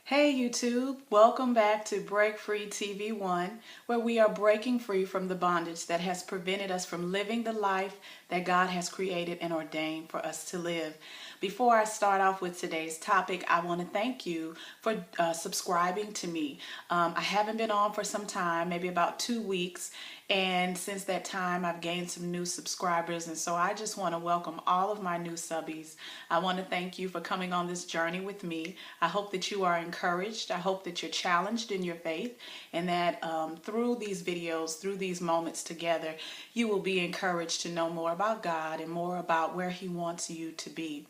Hey YouTube, welcome back to Break Free TV1, where we are breaking free from the bondage that has prevented us from living the life that God has created and ordained for us to live. Before I start off with today's topic, I want to thank you for subscribing to me. I haven't been on for some time, maybe about 2 weeks, and since that time I've gained some new subscribers, and so I just want to welcome all of my new subbies. I want to thank you for coming on this journey with me. I hope that you are encouraged. I hope that you're challenged in your faith, and that through these videos, through these moments together, you will be encouraged to know more about God and more about where He wants you to be.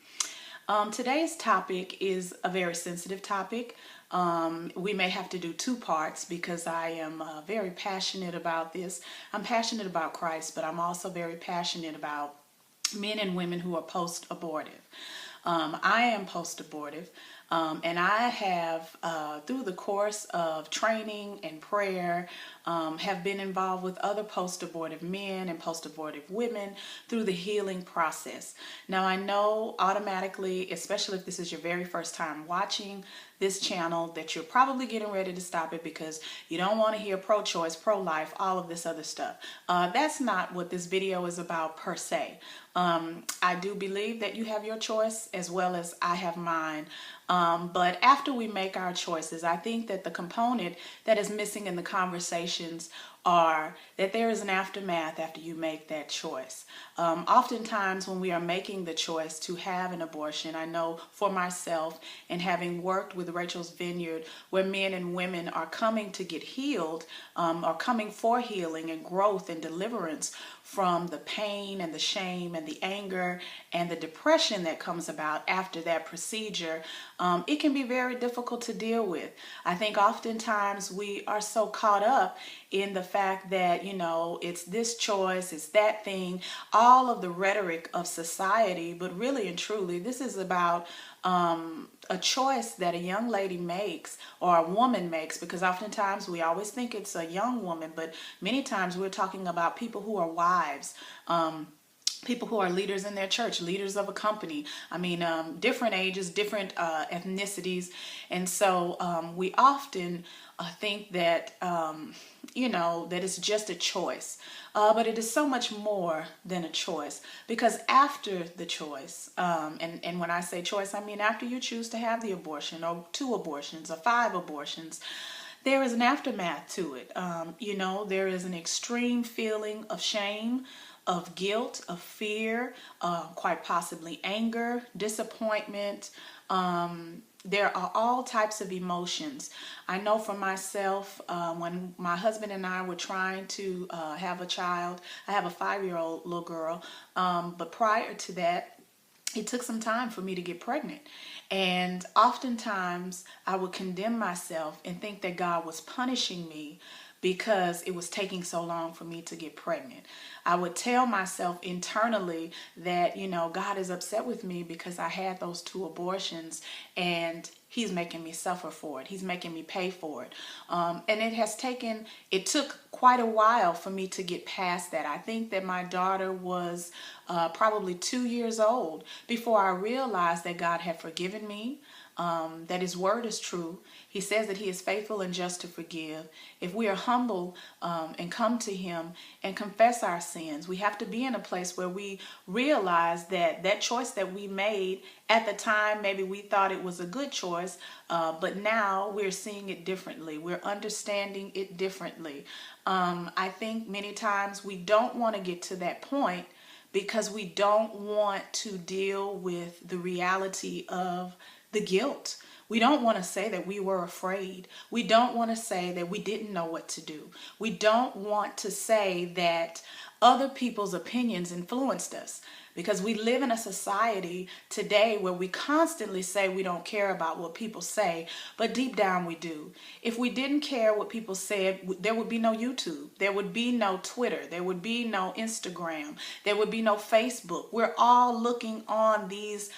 Today's topic is a very sensitive topic. We may have to do two parts because I am very passionate about this. I'm passionate about Christ, but I'm also very passionate about men and women who are post-abortive. I am post-abortive, and I have, through the course of training and prayer, have been involved with other post-abortive men and post-abortive women through the healing process. Now, I know automatically, especially if this is your very first time watching this channel, that you're probably getting ready to stop it because you don't want to hear pro-choice, pro-life, all of this other stuff. That's not what this video is about per se. I do believe that you have your choice as well as I have mine. But after we make our choices, I think that the component that is missing in the conversations are that there is an aftermath after you make that choice. Oftentimes when we are making the choice to have an abortion, I know for myself, and having worked with Rachel's Vineyard, where men and women are coming to get healed, or coming for healing and growth and deliverance from the pain and the shame and the anger and the depression that comes about after that procedure, it can be very difficult to deal with. I think oftentimes we are so caught up in the fact that, you know, it's this choice, it's that thing, all of the rhetoric of society, but really and truly, this is about a choice that a young lady makes or a woman makes, because oftentimes we always think it's a young woman, but many times we're talking about people who are wives, people who are leaders in their church, leaders of a company. I mean, different ages, different ethnicities. And so we often think that, you know, that it's just a choice. But it is so much more than a choice, because after the choice, and when I say choice, I mean after you choose to have the abortion or 2 abortions or 5 abortions, there is an aftermath to it. You know, there is an extreme feeling of shame, of guilt, of fear, quite possibly anger, disappointment. There are all types of emotions. I know for myself, when my husband and I were trying to have a child, I have a 5-year-old little girl, but prior to that, it took some time for me to get pregnant. And oftentimes I would condemn myself and think that God was punishing me because it was taking so long for me to get pregnant. I would tell myself internally that, you know, God is upset with me because I had those 2 abortions and He's making me suffer for it. He's making me pay for it. And it took quite a while for me to get past that. I think that my daughter was probably 2 years old before I realized that God had forgiven me, that His word is true. He says that He is faithful and just to forgive. If we are humble and come to Him and confess our sins, we have to be in a place where we realize that that choice that we made at the time, maybe we thought it was a good choice, but now we're seeing it differently. We're understanding it differently. I think many times we don't want to get to that point because we don't want to deal with the reality of the guilt. We don't want to say that we were afraid. We don't want to say that we didn't know what to do. We don't want to say that other people's opinions influenced us, because we live in a society today where we constantly say we don't care about what people say, but deep down we do. If we didn't care what people said, there would be no YouTube, there would be no Twitter, there would be no Instagram, there would be no Facebook. We're all looking on these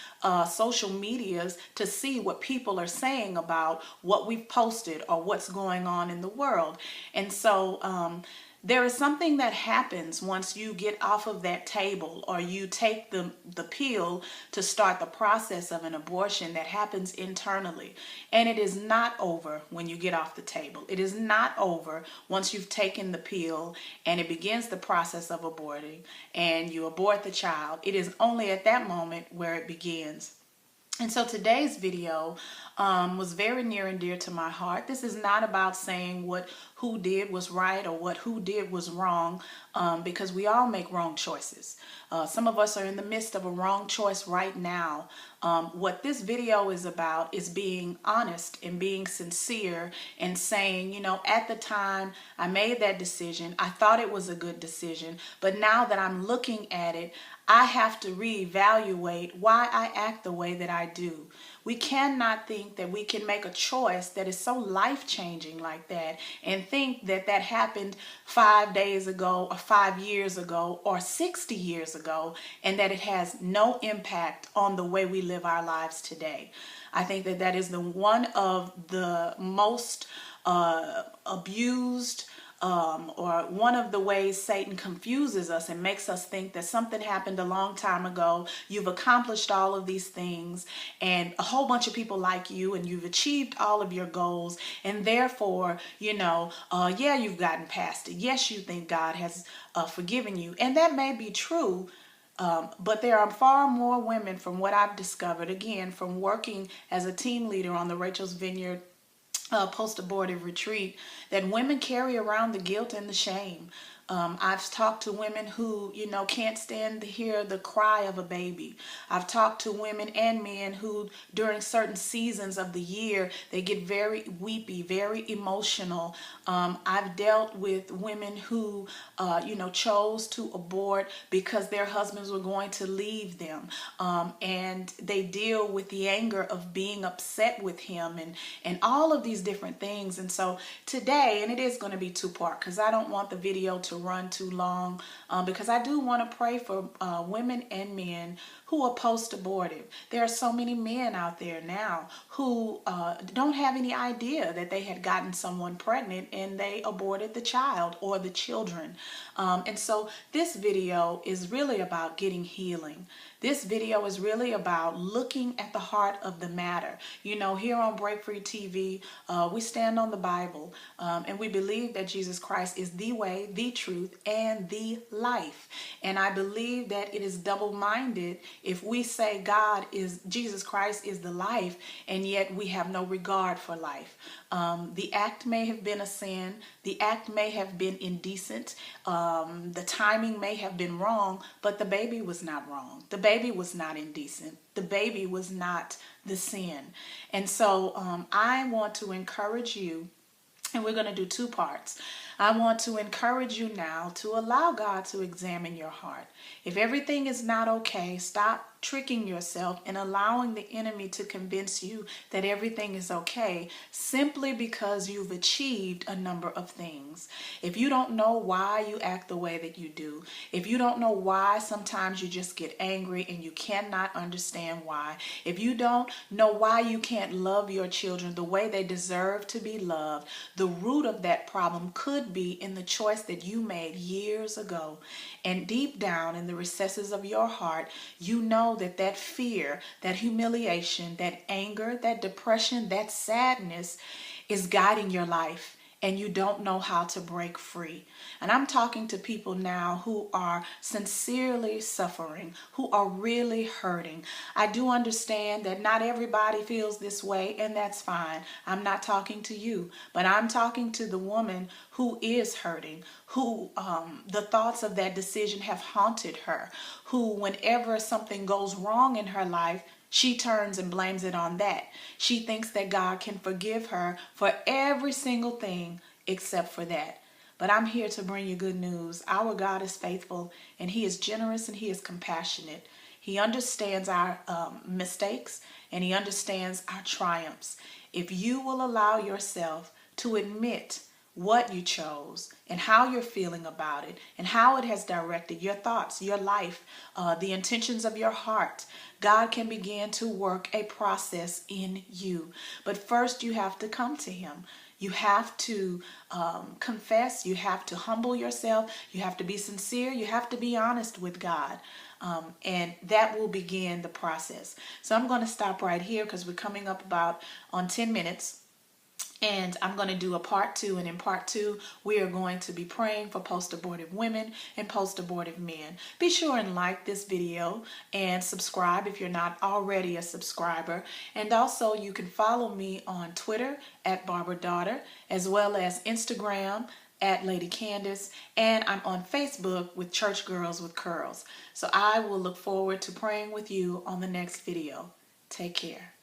social medias to see what people are saying about what we've posted or what's going on in the world. And so There is something that happens once you get off of that table, or you take the pill to start the process of an abortion, that happens internally. And it is not over when you get off the table. It is not over once you've taken the pill and it begins the process of aborting and you abort the child. It is only at that moment where it begins. And so today's video was very near and dear to my heart. This is not about saying who did was right or who did was wrong, because we all make wrong choices. Some of us are in the midst of a wrong choice right now. What this video is about is being honest and being sincere and saying, at the time I made that decision, I thought it was a good decision, but now that I'm looking at it, I have to reevaluate why I act the way that I do. We cannot think that we can make a choice that is so life-changing like that and think that that happened 5 days ago or 5 years ago or 60 years ago, and that it has no impact on the way we live our lives today. I think that that is one of the most abused or one of the ways Satan confuses us and makes us think that something happened a long time ago. You've accomplished all of these things and a whole bunch of people like you, and you've achieved all of your goals, and therefore, yeah, you've gotten past it. Yes, you think God has forgiven you, and that may be true. But there are far more women, from what I've discovered, again, from working as a team leader on the Rachel's Vineyard post-abortive retreat, that women carry around the guilt and the shame. I've talked to women who, can't stand to hear the cry of a baby. I've talked to women and men who, during certain seasons of the year, they get very weepy, very emotional. I've dealt with women who, chose to abort because their husbands were going to leave them. And they deal with the anger of being upset with him and all of these different things. And so today, and it is going to be two-part because I don't want the video to run too long, because I do want to pray for women and men who are post-abortive. There are so many men out there now who don't have any idea that they had gotten someone pregnant and they aborted the child or the children. And so this video is really about getting healing. This video is really about looking at the heart of the matter. Here on Break Free TV, we stand on the Bible, and we believe that Jesus Christ is the way, the truth, and the life. And I believe that it is double-minded if we say Jesus Christ is the life, and yet we have no regard for life. The act may have been a sin. The act may have been indecent. The timing may have been wrong, but the baby was not wrong. The baby was not indecent. The baby was not the sin. And so I want to encourage you, and we're going to do two parts. I want to encourage you now to allow God to examine your heart. If everything is not okay, stop tricking yourself and allowing the enemy to convince you that everything is okay simply because you've achieved a number of things. If you don't know why you act the way that you do, if you don't know why sometimes you just get angry and you cannot understand why, if you don't know why you can't love your children the way they deserve to be loved, the root of that problem could be in the choice that you made years ago. And deep down in the recesses of your heart, you know that fear, that humiliation, that anger, that depression, that sadness is guiding your life, and you don't know how to break free. And I'm talking to people now who are sincerely suffering, who are really hurting. I do understand that not everybody feels this way, and that's fine. I'm not talking to you, but I'm talking to the woman who is hurting, who the thoughts of that decision have haunted her, who whenever something goes wrong in her life, she turns and blames it on that. She thinks that God can forgive her for every single thing except for that. But I'm here to bring you good news. Our God is faithful, and He is generous, and He is compassionate. He understands our mistakes, and He understands our triumphs. If you will allow yourself to admit what you chose and how you're feeling about it and how it has directed your thoughts, your life, the intentions of your heart, God can begin to work a process in you. But first, you have to come to Him. You have to confess. You have to humble yourself. You have to be sincere. You have to be honest with God. And that will begin the process. So I'm going to stop right here because we're coming up about on 10 minutes. And I'm going to do a part 2. And in part 2, we are going to be praying for post-abortive women and post-abortive men. Be sure and like this video and subscribe if you're not already a subscriber. And also you can follow me on Twitter at Barbara Daughter, as well as Instagram at Lady Candace. And I'm on Facebook with Church Girls with Curls. So I will look forward to praying with you on the next video. Take care.